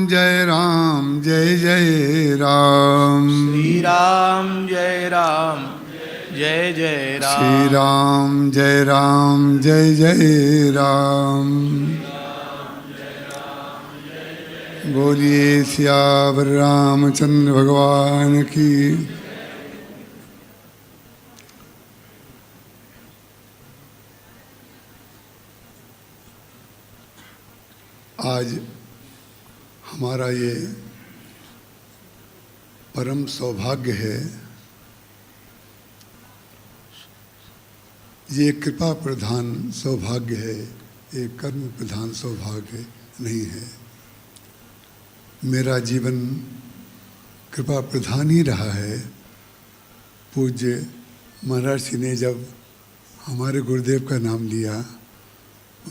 जय राम जय जय राम। श्री राम जय राम जय जय राम। श्री राम जय राम जय जय राम। बोलिए सियावर रामचंद्र भगवान की। आज हमारा ये परम सौभाग्य है, ये कृपा प्रधान सौभाग्य है, ये कर्म प्रधान सौभाग्य नहीं है। मेरा जीवन कृपा प्रधान ही रहा है। पूज्य महर्षि ने जब हमारे गुरुदेव का नाम लिया,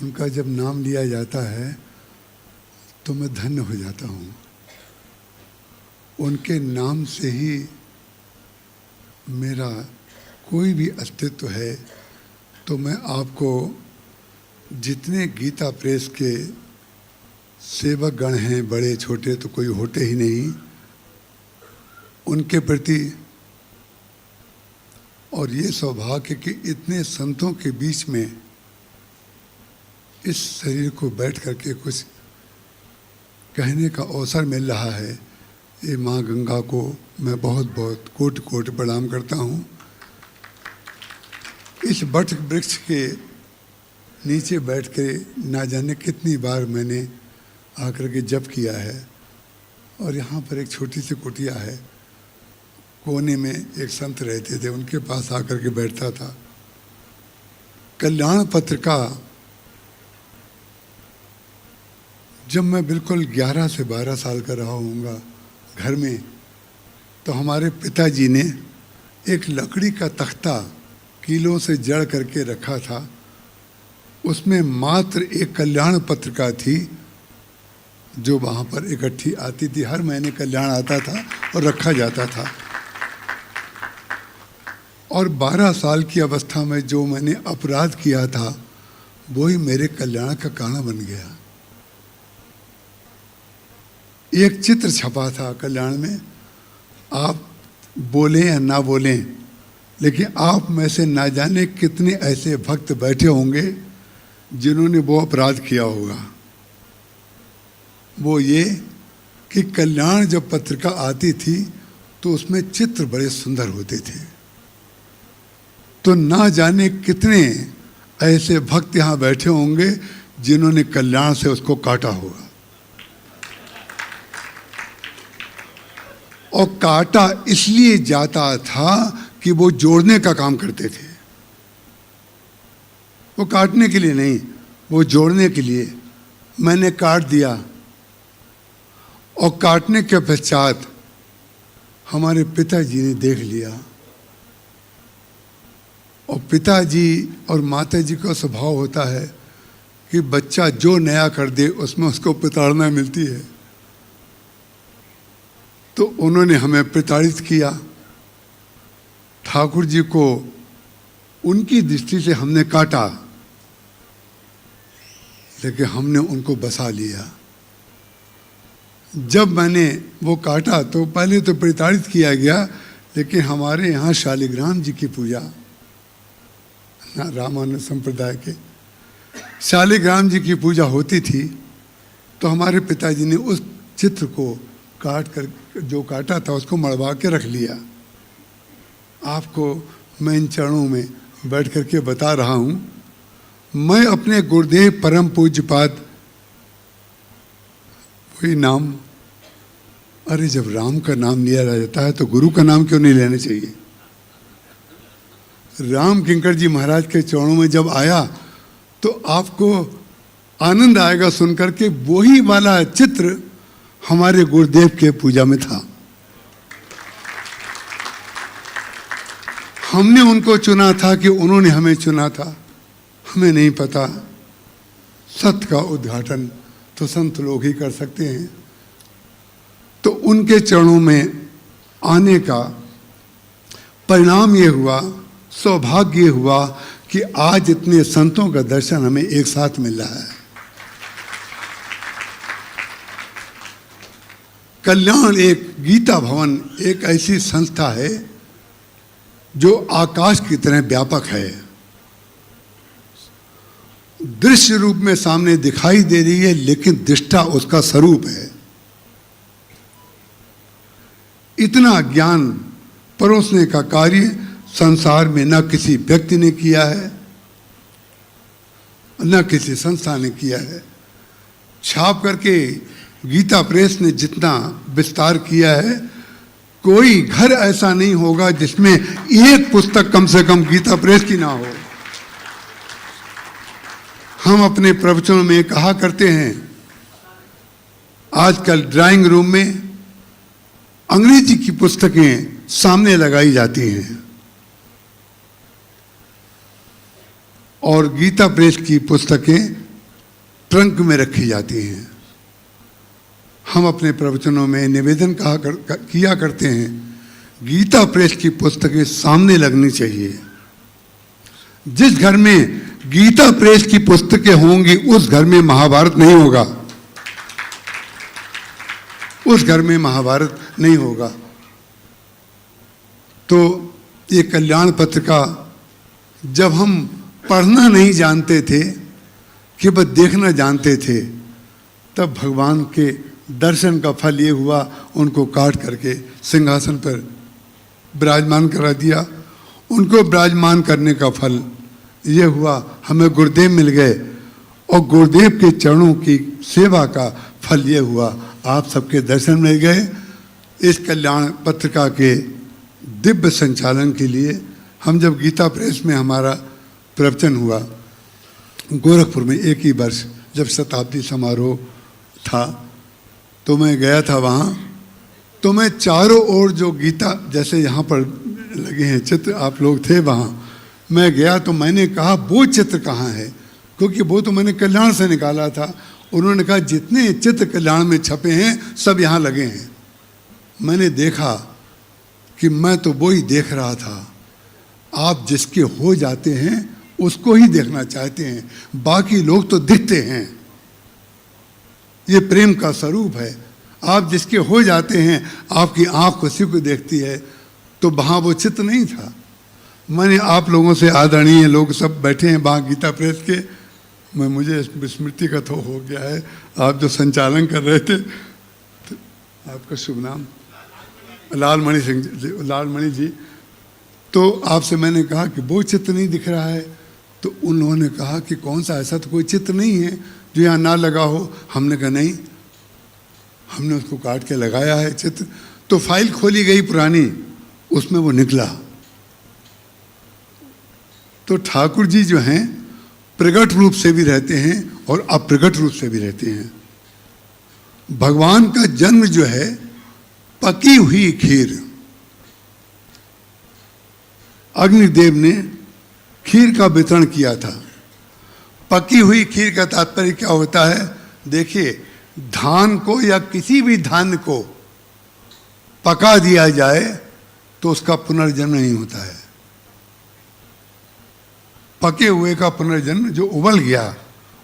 उनका जब नाम लिया जाता है तो मैं धन्य हो जाता हूँ। उनके नाम से ही मेरा कोई भी अस्तित्व है। तो मैं आपको जितने गीता प्रेस के सेवक गण हैं, बड़े छोटे तो कोई होते ही नहीं, उनके प्रति और ये सौभाग्य कि इतने संतों के बीच में इस शरीर को बैठ करके कुछ कहने का अवसर मिल रहा है, ये माँ गंगा को मैं बहुत बहुत कोटि कोटि प्रणाम करता हूँ। इस वट वृक्ष के नीचे बैठ के ना जाने कितनी बार मैंने आकर के जप किया है। और यहाँ पर एक छोटी सी कुटिया है, कोने में एक संत रहते थे, उनके पास आकर के बैठता था। कल्याण पत्र का जब मैं बिल्कुल 11 से 12 साल का रहा होऊंगा घर में, तो हमारे पिताजी ने एक लकड़ी का तख्ता कीलों से जड़ करके रखा था। उसमें मात्र एक कल्याण पत्रिका थी जो वहाँ पर इकट्ठी आती थी। हर महीने कल्याण आता था और रखा जाता था। और 12 साल की अवस्था में जो मैंने अपराध किया था, वही मेरे कल्याण का कारण बन गया। एक चित्र छपा था कल्याण में, आप बोलें या ना बोलें, लेकिन आप में से ना जाने कितने ऐसे भक्त बैठे होंगे जिन्होंने वो अपराध किया होगा। वो ये कि कल्याण जब पत्रिका आती थी तो उसमें चित्र बड़े सुंदर होते थे। तो ना जाने कितने ऐसे भक्त यहाँ बैठे होंगे जिन्होंने कल्याण से उसको काटा होगा। और काटा इसलिए जाता था कि वो जोड़ने का काम करते थे। वो काटने के लिए नहीं, वो जोड़ने के लिए। मैंने काट दिया और काटने के पश्चात हमारे पिताजी ने देख लिया। और पिताजी और माताजी का स्वभाव होता है कि बच्चा जो नया कर दे उसमें उसको प्रताड़ना मिलती है। तो उन्होंने हमें प्रताड़ित किया। ठाकुर जी को उनकी दृष्टि से हमने काटा, लेकिन हमने उनको बसा लिया। जब मैंने वो काटा तो पहले तो प्रताड़ित किया गया, लेकिन हमारे यहाँ शालिग्राम जी की पूजा, रामानुज संप्रदाय के शालिग्राम जी की पूजा होती थी। तो हमारे पिताजी ने उस चित्र को काट कर, जो काटा था उसको मड़वा के रख लिया। आपको मैं इन चरणों में बैठ करके बता रहा हूँ। मैं अपने गुरुदेव परम पूज्यपाद, वही नाम, अरे जब राम का नाम लिया जाता है तो गुरु का नाम क्यों नहीं लेना चाहिए। राम किंकर जी महाराज के चरणों में जब आया तो आपको आनंद आएगा सुनकर के, वही वाला चित्र हमारे गुरुदेव के पूजा में था। हमने उनको चुना था कि उन्होंने हमें चुना था, हमें नहीं पता। सत्य का उद्घाटन तो संत लोग ही कर सकते हैं। तो उनके चरणों में आने का परिणाम ये हुआ, सौभाग्य ये हुआ कि आज इतने संतों का दर्शन हमें एक साथ मिल रहा है। कल्याण एक गीता भवन एक ऐसी संस्था है जो आकाश की तरह व्यापक है, दृश्य रूप में सामने दिखाई दे रही है, लेकिन दृष्टा उसका स्वरूप है। इतना ज्ञान परोसने का कार्य संसार में न किसी व्यक्ति ने किया है, न किसी संस्था ने किया है। छाप करके गीता प्रेस ने जितना विस्तार किया है, कोई घर ऐसा नहीं होगा जिसमें एक पुस्तक कम से कम गीता प्रेस की ना हो। हम अपने प्रवचनों में कहा करते हैं, आजकल ड्राइंग रूम में अंग्रेजी की पुस्तकें सामने लगाई जाती हैं और गीता प्रेस की पुस्तकें ट्रंक में रखी जाती हैं। हम अपने प्रवचनों में निवेदन किया करते हैं, गीता प्रेस की पुस्तकें सामने लगनी चाहिए। जिस घर में गीता प्रेस की पुस्तकें होंगी उस घर में महाभारत नहीं होगा, उस घर में महाभारत नहीं होगा। तो ये कल्याण पत्रिका जब हम पढ़ना नहीं जानते थे, केवल देखना जानते थे, तब भगवान के दर्शन का फल ये हुआ, उनको काट करके सिंहासन पर विराजमान करा दिया। उनको विराजमान करने का फल ये हुआ, हमें गुरुदेव मिल गए और गुरुदेव के चरणों की सेवा का फल ये हुआ, आप सबके दर्शन मिल गए। इस कल्याण पत्रिका के दिव्य संचालन के लिए हम जब गीता प्रेस में हमारा प्रवचन हुआ, गोरखपुर में एक ही वर्ष जब शताब्दी समारोह था, तो मैं गया था वहाँ। तो मैं चारों ओर जो गीता, जैसे यहाँ पर लगे हैं चित्र, आप लोग थे वहाँ, मैं गया तो मैंने कहा वो चित्र कहाँ है, क्योंकि वो तो मैंने कल्याण से निकाला था। उन्होंने कहा जितने चित्र कल्याण में छपे हैं सब यहाँ लगे हैं। मैंने देखा कि मैं तो वो ही देख रहा था, आप जिसके हो जाते हैं उसको ही देखना चाहते हैं, बाकी लोग तो दिखते हैं। ये प्रेम का स्वरूप है, आप जिसके हो जाते हैं, आपकी आंख उसी को देखती है। तो वहाँ वो चित्र नहीं था। मैंने आप लोगों से, आदरणीय लोग सब बैठे हैं वहाँ गीता प्रेस के, मैं मुझे स्मृति का तो हो गया है, आप जो संचालन कर रहे थे, तो आपका शुभ नाम लालमणि सिंह जी, लालमणि जी, तो आपसे मैंने कहा कि वो चित्र नहीं दिख रहा है। तो उन्होंने कहा कि कौन सा, ऐसा तो कोई चित्र नहीं है जो यहाँ ना लगा हो। हमने कहा नहीं, हमने उसको काट के लगाया है चित्र। तो फाइल खोली गई पुरानी, उसमें वो निकला। तो ठाकुर जी जो हैं प्रकट रूप से भी रहते हैं और अप्रकट रूप से भी रहते हैं। भगवान का जन्म जो है पकी हुई खीर, अग्निदेव ने खीर का वितरण किया था। पकी हुई खीर का तात्पर्य क्या होता है? देखिए, धान को या किसी भी धान्य को पका दिया जाए तो उसका पुनर्जन्म नहीं होता है। पके हुए का पुनर्जन्म, जो उबल गया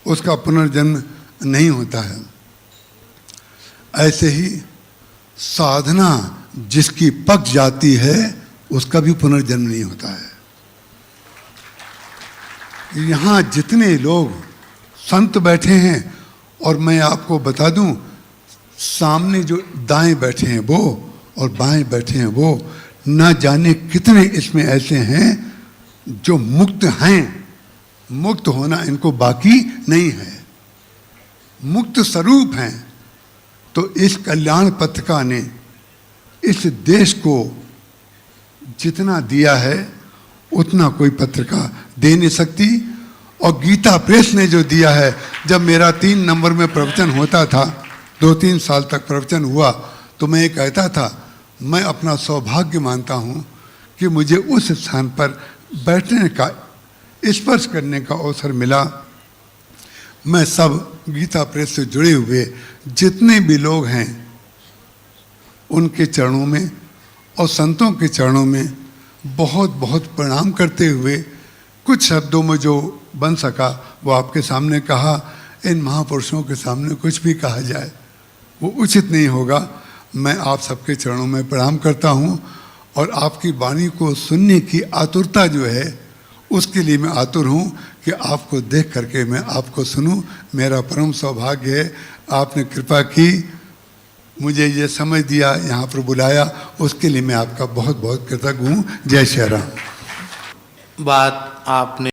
उसका पुनर्जन्म नहीं होता है। ऐसे ही साधना जिसकी पक जाती है उसका भी पुनर्जन्म नहीं होता है। यहाँ जितने लोग संत बैठे हैं, और मैं आपको बता दूं, सामने जो दाएं बैठे हैं वो और बाएं बैठे हैं वो, ना जाने कितने इसमें ऐसे हैं जो मुक्त हैं। मुक्त होना इनको बाकी नहीं है, मुक्त स्वरूप हैं। तो इस कल्याण पत्रिका ने इस देश को जितना दिया है उतना कोई पत्रिका दे नहीं सकती। और गीता प्रेस ने जो दिया है, जब मेरा 3 नंबर में प्रवचन होता था, 2-3 साल तक प्रवचन हुआ, तो मैं ये कहता था, मैं अपना सौभाग्य मानता हूँ कि मुझे उस स्थान पर बैठने का, स्पर्श करने का अवसर मिला। मैं सब गीता प्रेस से जुड़े हुए जितने भी लोग हैं उनके चरणों में और संतों के चरणों में बहुत बहुत प्रणाम करते हुए, कुछ शब्दों में जो बन सका वो आपके सामने कहा। इन महापुरुषों के सामने कुछ भी कहा जाए वो उचित नहीं होगा। मैं आप सबके चरणों में प्रणाम करता हूँ और आपकी वाणी को सुनने की आतुरता जो है उसके लिए मैं आतुर हूँ कि आपको देख करके मैं आपको सुनूं। मेरा परम सौभाग्य है, आपने कृपा की, मुझे ये समझ दिया, यहाँ पर बुलाया, उसके लिए मैं आपका बहुत बहुत कृतज्ञ हूँ। जय श्री राम। बात आपने